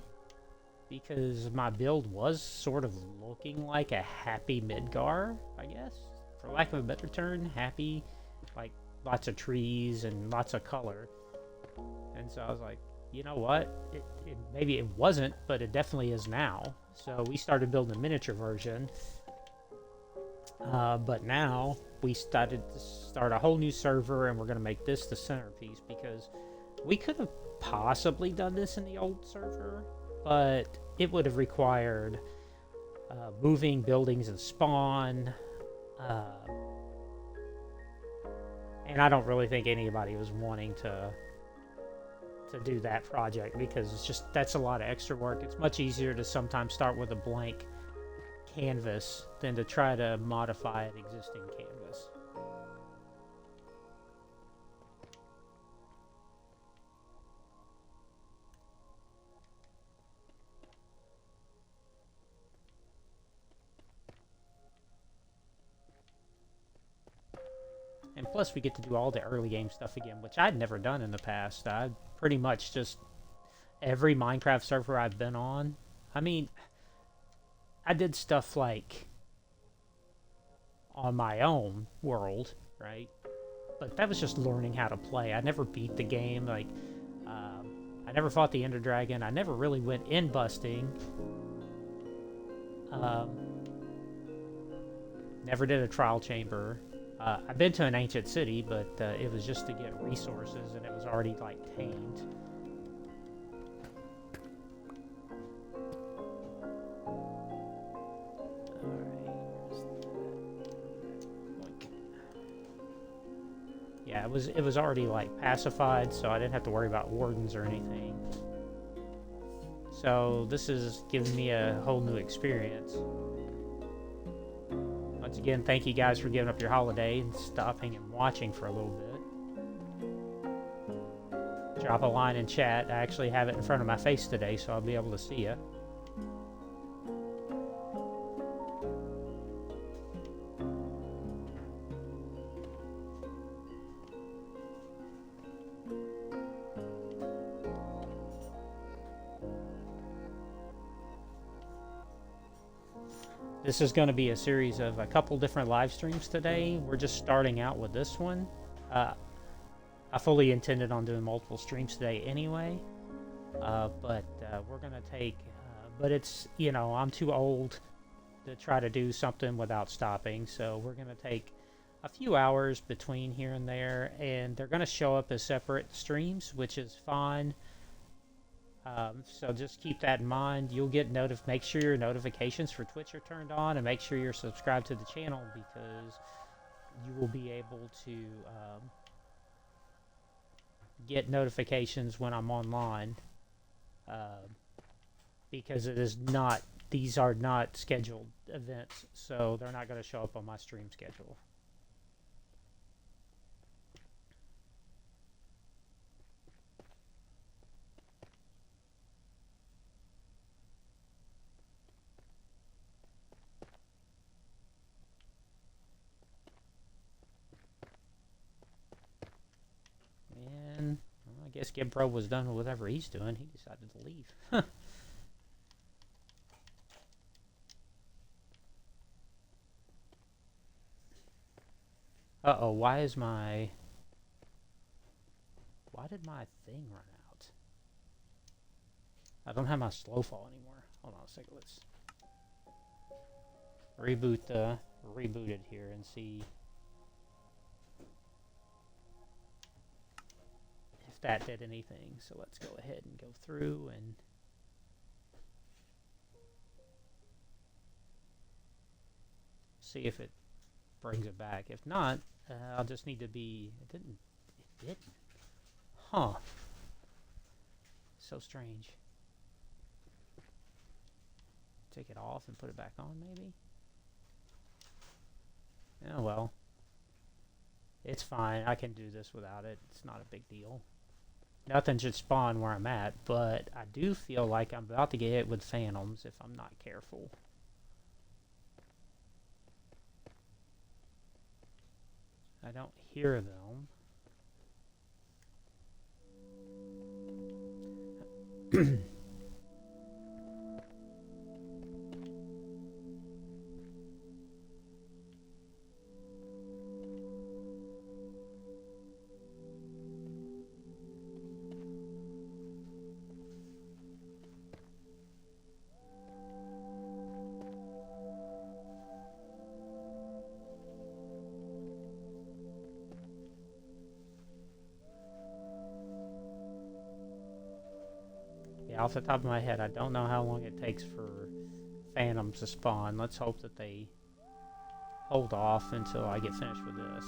because my build was sort of looking like a happy Midgar, I guess, for lack of a better term. Happy, like lots of trees and lots of color." And so I was like, you know what? Maybe it wasn't, but it definitely is now. So we started building a miniature version. But now we started to start a whole new server, and we're going to make this the centerpiece, because we could have possibly done this in the old server, but it would have required moving buildings and spawn. And I don't really think anybody was wanting to do that project, because it's just, that's a lot of extra work. It's much easier to sometimes start with a blank canvas than to try to modify an existing canvas. And plus we get to do all the early game stuff again, which I'd never done in the past. I pretty much just, every Minecraft server I've been on, I mean, I did stuff like on my own world, right? But that was just learning how to play. I never beat the game. Like, I never fought the Ender Dragon. I never really went in busting. Never did a trial chamber. I've been to an ancient city, but it was just to get resources, and it was already, like, tamed. Yeah, it was already, like, pacified, so I didn't have to worry about wardens or anything. So this is giving me a whole new experience. Once again, thank you guys for giving up your holiday and stopping and watching for a little bit. Drop a line in chat. I actually have it in front of my face today, so I'll be able to see you. This is going to be a series of a couple different live streams today. We're just starting out with this one. I fully intended on doing multiple streams today anyway, but we're going to take, but it's, you know, I'm too old to try to do something without stopping, so we're going to take a few hours between here and there, and they're going to show up as separate streams, which is fine. So just keep that in mind. You'll get make sure your notifications for Twitch are turned on, and make sure you're subscribed to the channel, because you will be able to get notifications when I'm online, because these are not scheduled events, so they're not going to show up on my stream schedule. And well, I guess GitPro was done with whatever he's doing. He decided to leave. Uh-oh, why did my thing run out? I don't have my slow fall anymore. Hold on a second, let's reboot it here and see if that did anything. So let's go ahead and go through and see if it brings it back. If not, I'll just need to be... It didn't. Huh. So strange. Take it off and put it back on, maybe? Oh, well. It's fine. I can do this without it. It's not a big deal. Nothing should spawn where I'm at, but I do feel like I'm about to get hit with phantoms if I'm not careful. I don't hear them. Off the top of my head, I don't know how long it takes for phantoms to spawn. Let's hope that they hold off until I get finished with this.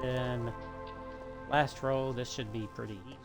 Then last row, this should be pretty easy.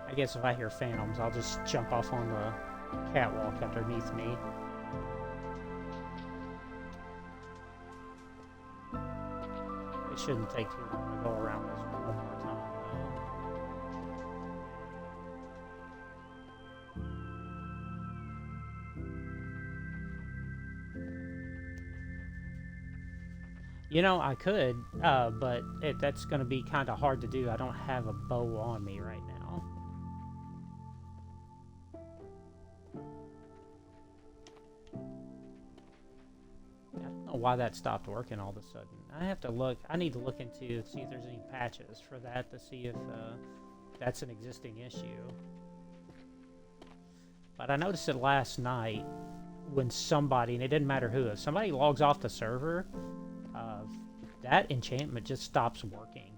I guess if I hear phantoms, I'll just jump off on the catwalk underneath me. They shouldn't take too long to go around this one more time, though. You know, I could, but that's going to be kind of hard to do. I don't have a bow on me right now. I don't know why that stopped working all of a sudden. I have to look. I need to look into see if there's any patches for that to see if that's an existing issue. But I noticed it last night when somebody, and it didn't matter who, if somebody logs off the server, that enchantment just stops working.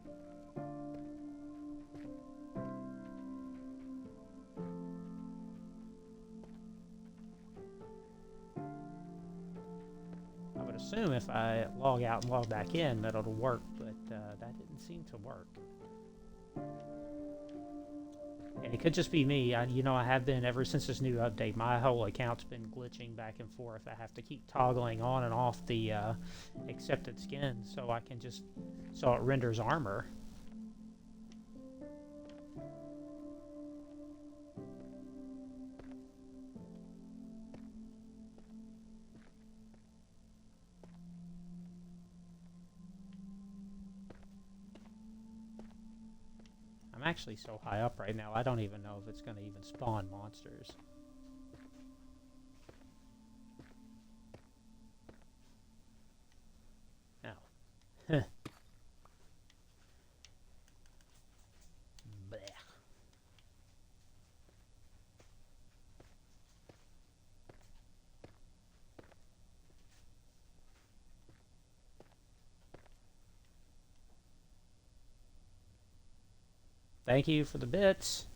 I would assume if I log out and log back in that it'll work, but that didn't seem to work. And it could just be me. You know, I have been, ever since this new update, my whole account's been glitching back and forth. I have to keep toggling on and off the accepted skin so I can just, so it renders armor. I'm actually so high up right now, I don't even know if it's going to even spawn monsters. No. Blech. Thank you for the bits.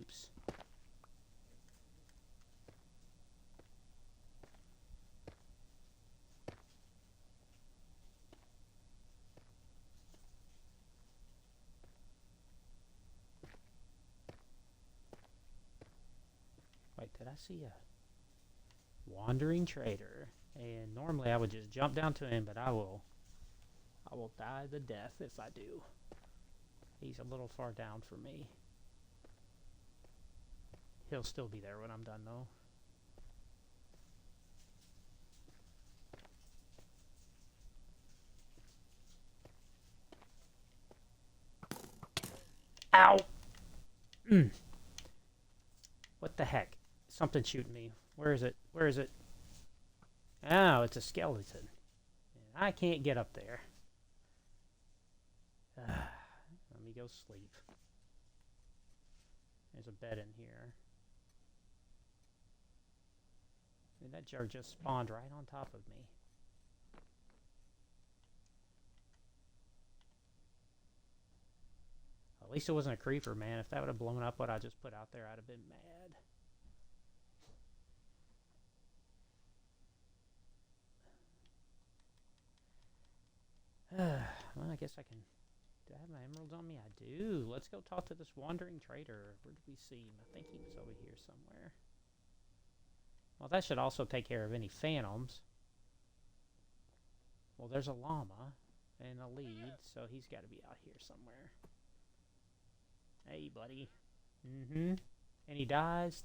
Oops. Wait, did I see a wandering trader? And normally I would just jump down to him, but I will die the death if I do. He's a little far down for me. He'll still be there when I'm done, though. Ow! What the heck? Something's shooting me. Where is it? Where is it? Oh, it's a skeleton. I can't get up there. Let me go sleep. There's a bed in here. And that jar just spawned right on top of me. At least it wasn't a creeper, man. If that would have blown up what I just put out there, I'd have been mad. Well, I guess I can... Do I have my emeralds on me? I do. Let's go talk to this wandering trader. Where did we see him? I think he was over here somewhere. Well, that should also take care of any phantoms. Well, there's a llama and a lead, so he's got to be out here somewhere. Hey, buddy. Mm-hmm. And he dies.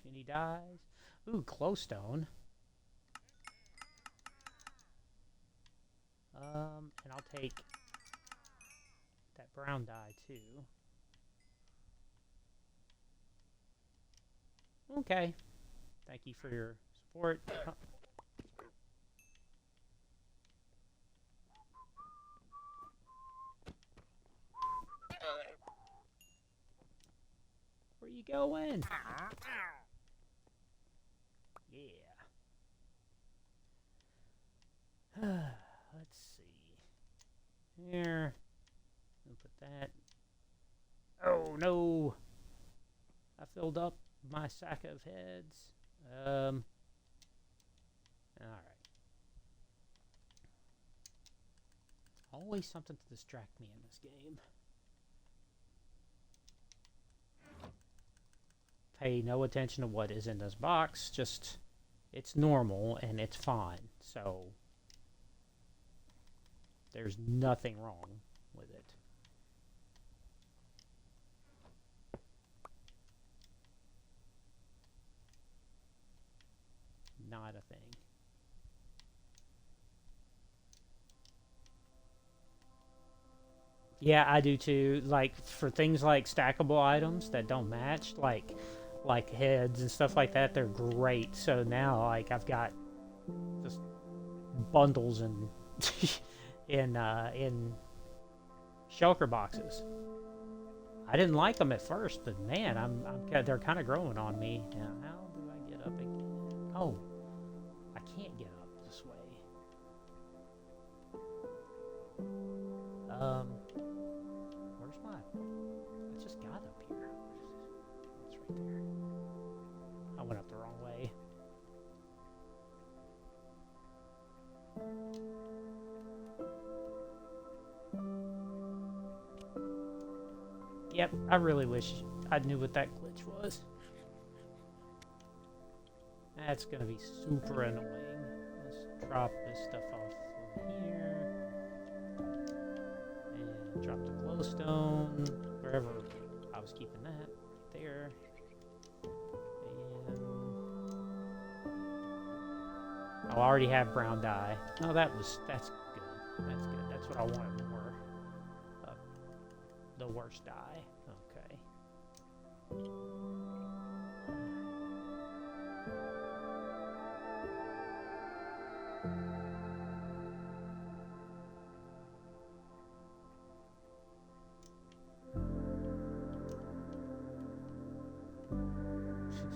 And he dies. Ooh, glowstone. And I'll take that brown dye, too. Okay. Thank you for your support. Where you going? Yeah. Let's see. Here. I'll put that. Oh no! I filled up my sack of heads. Alright. Always something to distract me in this game. Pay no attention to what is in this box. Just, it's normal and it's fine. So, there's nothing wrong with it. Not a thing. Yeah, I do too. Like, for things like stackable items that don't match, like heads and stuff like that, they're great. So now, like, I've got just bundles and in shulker boxes. I didn't like them at first, but man, they're kind of growing on me. Now, how do I get up again? Oh, I can't get up this way. Where's my? I just got up here. It's right there. I went up the wrong way. Yep, I really wish I knew what that glitch was. That's gonna be super annoying. Let's drop this stuff off over here. And drop the glowstone wherever I was keeping that. Right there. And I already have brown dye. Oh, that's good. That's good. That's what I wanted more. The worst dye. Okay. Do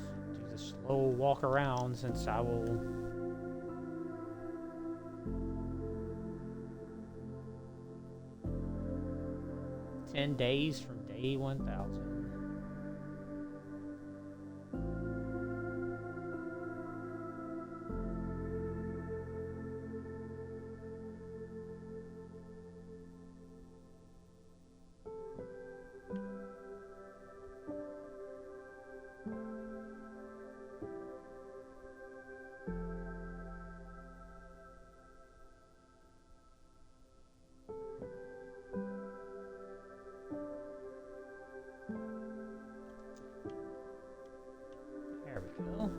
the slow walk around since I will. "10 days from day 1000. There we go.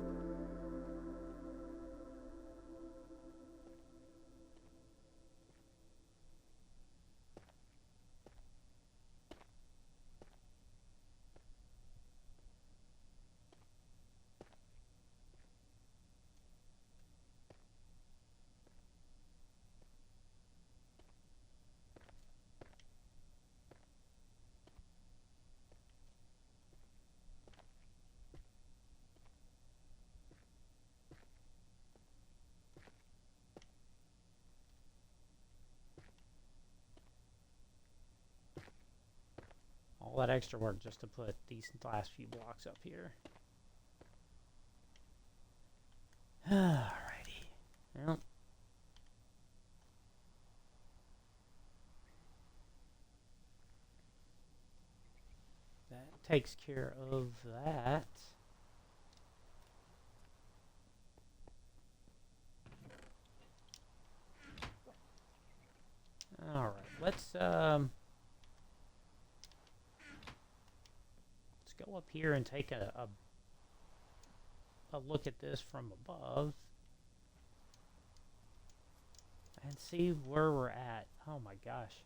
All that extra work just to put these last few blocks up here. Alrighty. Well. That takes care of that. Alright, let's go up here and take a look at this from above and see where we're at. Oh my gosh,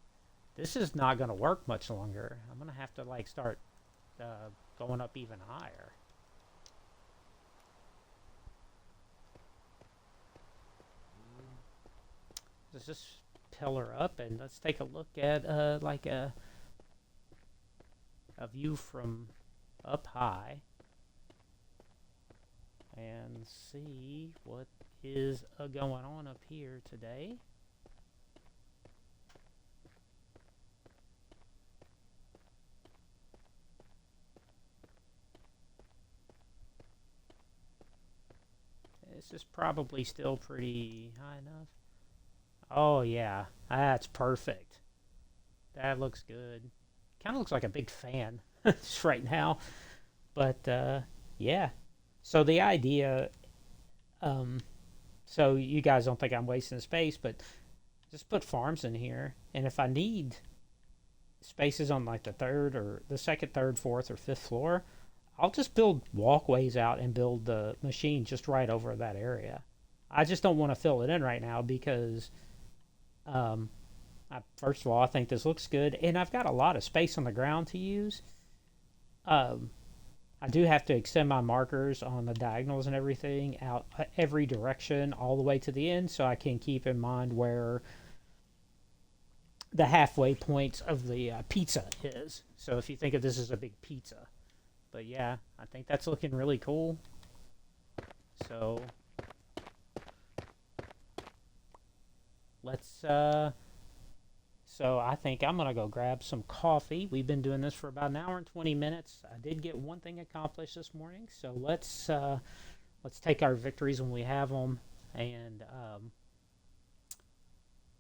this is not going to work much longer. I'm going to have to like start going up even higher. Let's just pillar up and let's take a look at like a view from up high. and see what is going on up here today. This is probably still pretty high enough. Oh yeah, that's perfect. That looks good. Kind of looks like a big fan just right now. But yeah. So the idea, so you guys don't think I'm wasting space, but just put farms in here, and if I need spaces on like the third or the second, third, fourth, or fifth floor, I'll just build walkways out and build the machine just right over that area. I just don't want to fill it in right now because, first of all, I think this looks good, and I've got a lot of space on the ground to use. I do have to extend my markers on the diagonals and everything out every direction all the way to the end, so I can keep in mind where the halfway point of the pizza is. So if you think of this as a big pizza. But yeah, I think that's looking really cool. So let's so I think I'm gonna go grab some coffee. We've been doing this for about an hour and 20 minutes. I did get one thing accomplished this morning, so let's take our victories when we have them, and I'm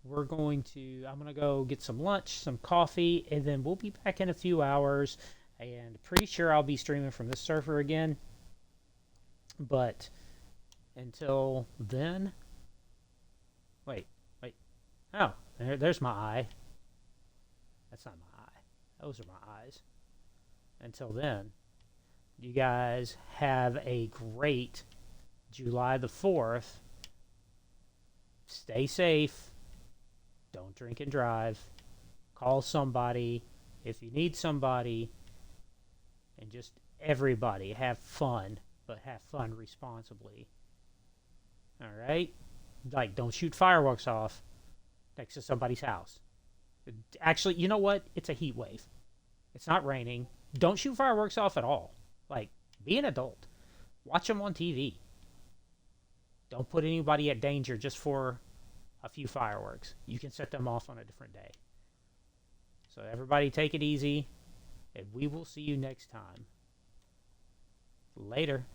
gonna go get some lunch, some coffee, and then we'll be back in a few hours. And pretty sure I'll be streaming from this server again. But until then, wait. Oh, there's my eye. That's not my eye. Those are my eyes. Until then, you guys have a great July the 4th. Stay safe. Don't drink and drive. Call somebody if you need somebody. And just everybody have fun, but have fun responsibly. All right? Like, don't shoot fireworks off next to somebody's house. Actually, you know what? It's a heat wave. It's not raining. Don't shoot fireworks off at all. Like, be an adult. Watch them on TV. Don't put anybody at danger just for a few fireworks. You can set them off on a different day. So everybody take it easy. And we will see you next time. Later.